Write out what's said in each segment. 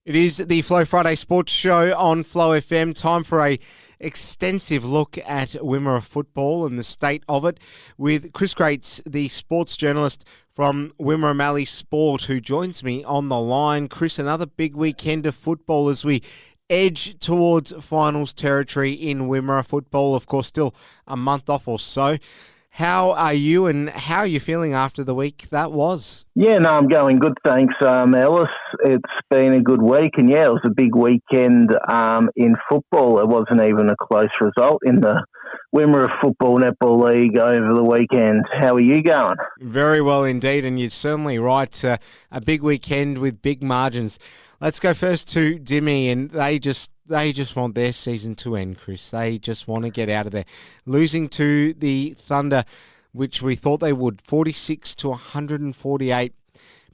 It is the Flow Friday Sports Show on Flow FM. Time for a extensive look at Wimmera Football and the state of it with Chris Graetz, the sports journalist from Wimmera Mallee Sport, who joins me on the line. Chris, another big weekend of football as we edge towards finals territory in Wimmera Football. Of course, still a month off or so. How are you and how are you feeling after the week that was? Yeah, no, I'm going good, thanks, Ellis. It's been a good week, and yeah, it was a big weekend in football. It wasn't even a close result in the Wimmera Football Netball League over the weekend. How are you going? Very well indeed, and you're certainly right. A big weekend with big margins. Let's go first to Dimmy, and they just want their season to end, Chris. They just want to get out of there. Losing to the Thunder, which we thought they would, 46 to 148,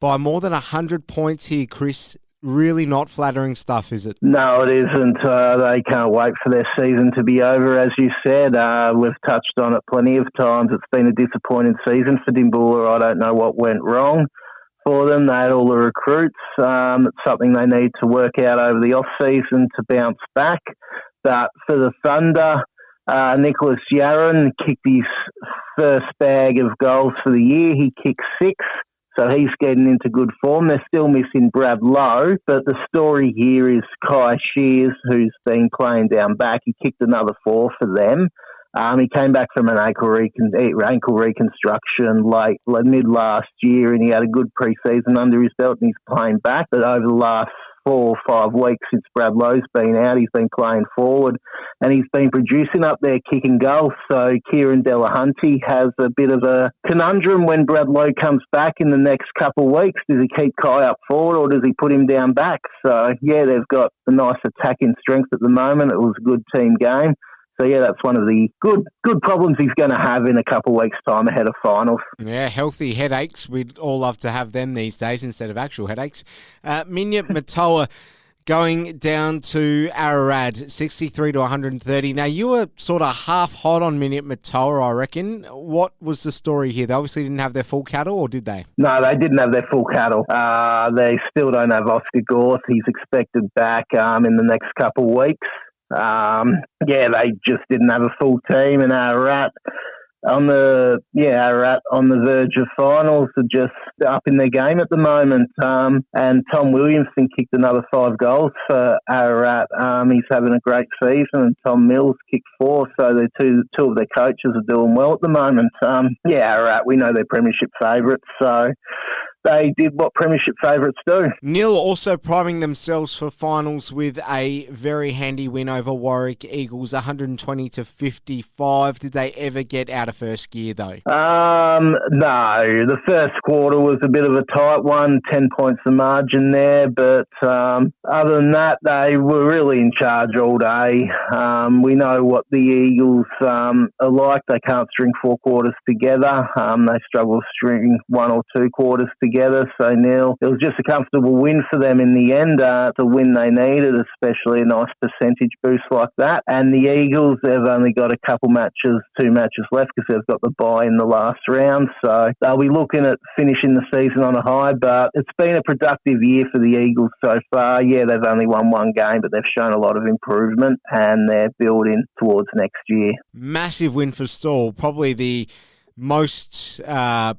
by more than 100 points here, Chris. Really not flattering stuff, is it? No, it isn't. They can't wait for their season to be over, as you said. We've touched on it plenty of times. It's been a disappointing season for Dimboola. I don't know what went wrong for them. They had all the recruits. It's something they need to work out over the off-season to bounce back. But for the Thunder, Nicholas Yaron kicked his first bag of goals for the year. He kicked 6. So he's getting into good form. They're still missing Brad Lowe, but the story here is Kai Shears, who's been playing down back. He kicked another 4 for them. He came back from an ankle reconstruction mid last year, and he had a good pre-season under his belt, and he's playing back. But over the last 4 or 5 weeks since Brad Lowe's been out, he's been playing forward, and he's been producing up there, kicking goals. So Kieran Delahunty has a bit of a conundrum when Brad Lowe comes back in the next couple of weeks. Does he keep Kai up forward, or does he put him down back? So, yeah, they've got a nice attacking strength at the moment. It was a good team game. So, yeah, that's one of the good problems he's going to have in a couple of weeks' time ahead of finals. Yeah, healthy headaches. We'd all love to have them these days instead of actual headaches. Minya Matoa going down to Ararat, 63 to 130. Now, you were sort of half hot on Minya Matoa, I reckon. What was the story here? They obviously didn't have their full cattle, or did they? No, they didn't have their full cattle. They still don't have Oscar Gorth. He's expected back in the next couple of weeks. They just didn't have a full team, and Ararat on the verge of finals are just up in their game at the moment. And Tom Williamson kicked another 5 goals for Ararat. He's having a great season, and Tom Mills kicked 4. So the two of their coaches are doing well at the moment. Ararat, we know they're premiership favourites, so they did what premiership favourites do. Nhiill also priming themselves for finals with a very handy win over Warwick Eagles, 120 to 55. Did they ever get out of first gear, though? No. The first quarter was a bit of a tight one, 10 points of margin there. But other than that, they were really in charge all day. We know what the Eagles are like. They can't string 4 quarters together. They struggle to string 1 or 2 quarters together. So, Nhiill, it was just a comfortable win for them in the end, the win they needed, especially a nice percentage boost like that. And the Eagles, they've only got a couple matches, 2 matches left, because they've got the bye in the last round. So they'll be looking at finishing the season on a high, but it's been a productive year for the Eagles so far. Yeah, they've only won 1 game, but they've shown a lot of improvement, and they're building towards next year. Massive win for Stall, probably the most, I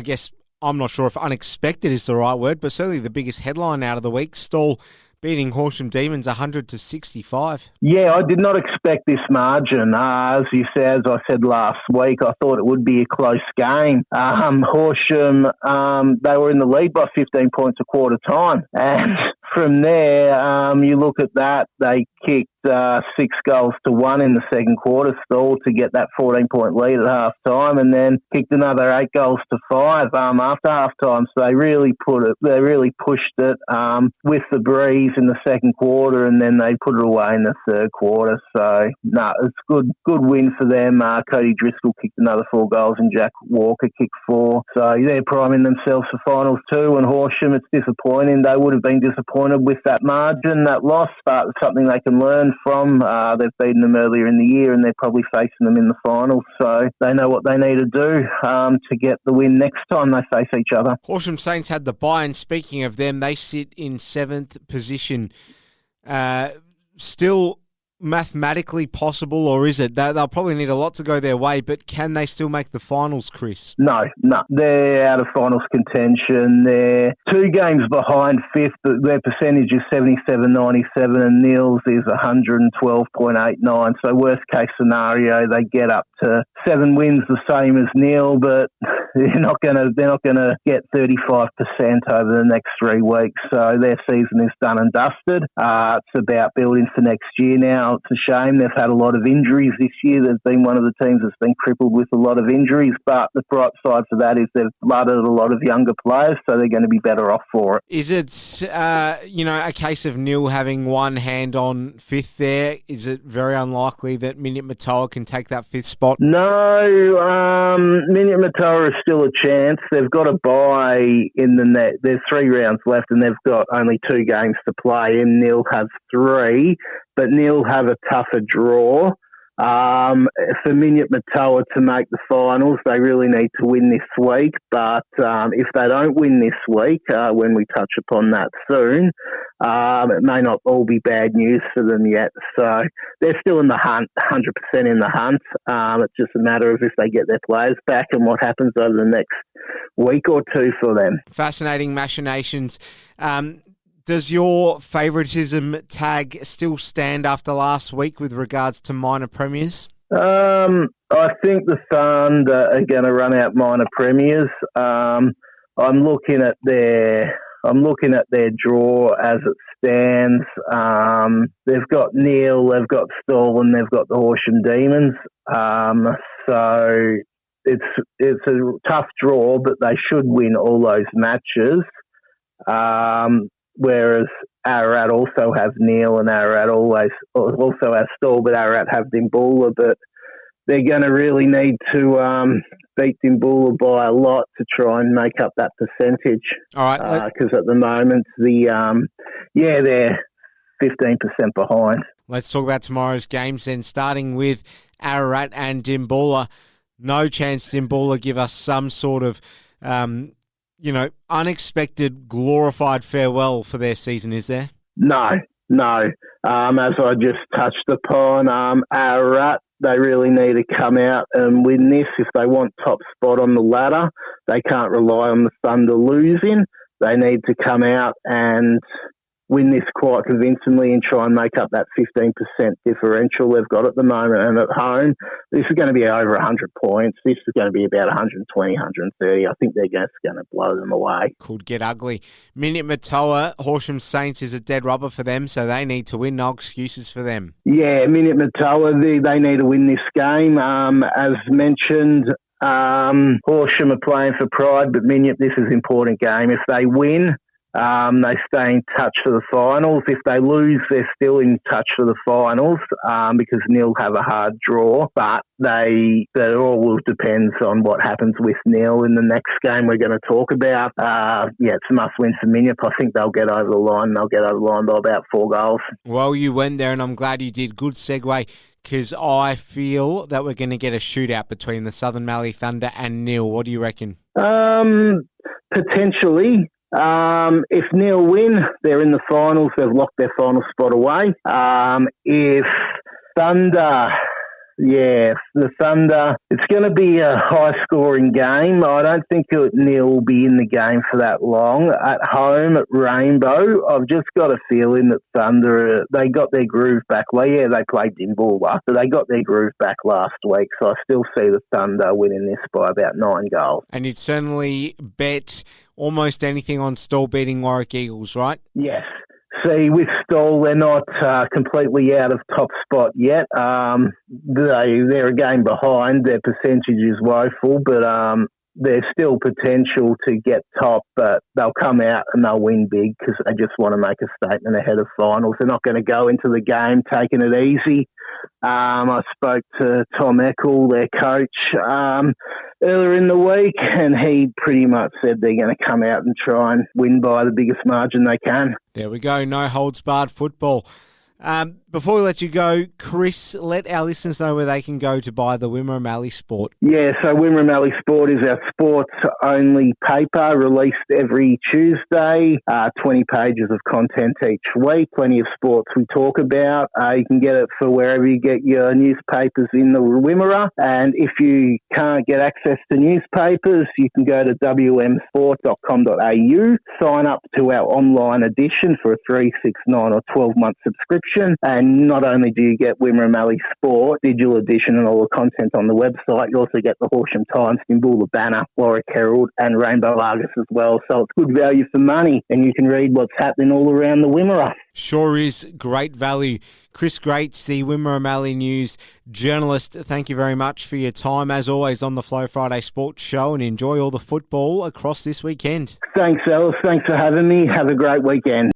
guess, I'm not sure if unexpected is the right word, but certainly the biggest headline out of the week. Stall beating Horsham Demons 100 to 65. Yeah, I did not expect this margin. As I said last week, I thought it would be a close game. Horsham, they were in the lead by 15 points a quarter time. And from there, you look at that, they kicked 6 goals to 1 in the second quarter, Stall, to get that 14-point lead at half time, and then kicked another 8 goals to 5 after half time. So they really pushed it with the breeze in the second quarter, and then they put it away in the third quarter. So it's good win for them. Cody Driscoll kicked another 4 goals, and Jack Walker kicked 4. So they're priming themselves for finals too. And Horsham, it's disappointing. They would have been disappointed disappointed with that margin, that loss, but it's something they can learn from. They've beaten them earlier in the year and they're probably facing them in the finals, so they know what they need to do to get the win next time they face each other. Horsham Saints had the bye, and speaking of them, they sit in 7th position. Still mathematically possible, or is it? They'll probably need a lot to go their way, but can they still make the finals, Chris? No. They're out of finals contention. They're 2 games behind 5th, but their percentage is 77.97 and Nhiill's is 112.89. So worst case scenario, they get up to 7 wins, the same as Nhiill, but they're not going to get 35% over the next 3 weeks. So their season is done and dusted. It's about building for next year now. It's a shame. They've had a lot of injuries this year. They've been one of the teams that's been crippled with a lot of injuries, but the bright side for that is they've blooded a lot of younger players, so they're going to be better off for it. Is it, a case of Nhill having one hand on 5th there? Is it very unlikely that Minyip Matoa can take that 5th spot? No, Minyip Matoa is still a chance. They've got a bye in the net. There's 3 rounds left and they've got only 2 games to play, and Nhill has 3. But Nhill have a tougher draw. For Minyip Matoa to make the finals, they really need to win this week. But if they don't win this week, when we touch upon that soon, it may not all be bad news for them yet. So they're still in the hunt, 100% in the hunt. It's just a matter of if they get their players back and what happens over the next week or 2 for them. Fascinating machinations. Does your favouritism tag still stand after last week with regards to minor premiers? I think the Thunder are going to run out minor premiers. I'm looking at their draw as it stands. They've got Nhill, they've got Stall, and they've got the Horsham Demons. So it's a tough draw, but they should win all those matches. Whereas Ararat also have Nhill and Ararat also have Stall, but Ararat have Dimboola. But they're going to really need to beat Dimboola by a lot to try and make up that percentage. All right, because at the moment they're 15% behind. Let's talk about tomorrow's games then, starting with Ararat and Dimboola. No chance Dimboola give us some sort of unexpected, glorified farewell for their season, is there? No. As I just touched upon, Ararat, they really need to come out and win this. If they want top spot on the ladder, they can't rely on the Thunder losing. They need to come out and win this quite convincingly and try and make up that 15% differential they've got at the moment. And at home, this is going to be over 100 points. This is going to be about 120, 130. I think they're just going to blow them away. Could get ugly. Minyip Matoa, Horsham Saints is a dead rubber for them, so they need to win. No excuses for them. Yeah, Minyip Matoa, they need to win this game. As mentioned, Horsham are playing for pride, but Minyip, this is an important game. If they win, they stay in touch for the finals. If they lose, they're still in touch for the finals because Nhill have a hard draw. But that all will depend on what happens with Nhill in the next game we're going to talk about. It's a must-win for Minyip. I think they'll get over the line. They'll get over the line by about 4 goals. Well, you went there, and I'm glad you did. Good segue, because I feel that we're going to get a shootout between the Southern Mallee Thunder and Nhill. What do you reckon? Potentially. If Nhill win, they're in the finals. They've locked their final spot away. If Thunder, the Thunder, it's going to be a high-scoring game. I don't think Nhill will be in the game for that long. At home at Rainbow, I've just got a feeling that Thunder, they got their groove back. Well, yeah, they played Dimboola, but they got their groove back last week, so I still see the Thunder winning this by about 9 goals. And you'd certainly bet almost anything on Stall beating Warwick Eagles, right? Yes. See, with Stall, they're not completely out of top spot yet. They're a game behind. Their percentage is woeful, but there's still potential to get top, but they'll come out and they'll win big because they just want to make a statement ahead of finals. They're not going to go into the game taking it easy. I spoke to Tom Eckel, their coach. earlier in the week, and he pretty much said they're going to come out and try and win by the biggest margin they can. There we go. No holds barred football. Before we let you go, Chris, let our listeners know where they can go to buy the Wimmera Mallee Sport. Yeah, so Wimmera Mallee Sport is our sports-only paper released every Tuesday. 20 pages of content each week, plenty of sports we talk about. You can get it for wherever you get your newspapers in the Wimmera. And if you can't get access to newspapers, you can go to wmsport.com.au, sign up to our online edition for a 3, 6, 9 or 12-month subscription. And not only do you get Wimmera Mallee Sport, digital edition and all the content on the website, you also get the Horsham Times, Nimbulla Banner, Warwick Herald and Rainbow Argus as well. So it's good value for money and you can read what's happening all around the Wimmera. Sure is great value. Chris Graetz, the Wimmera Mallee News journalist, thank you very much for your time, as always, on the Flow Friday Sports Show, and enjoy all the football across this weekend. Thanks, Alice. Thanks for having me. Have a great weekend.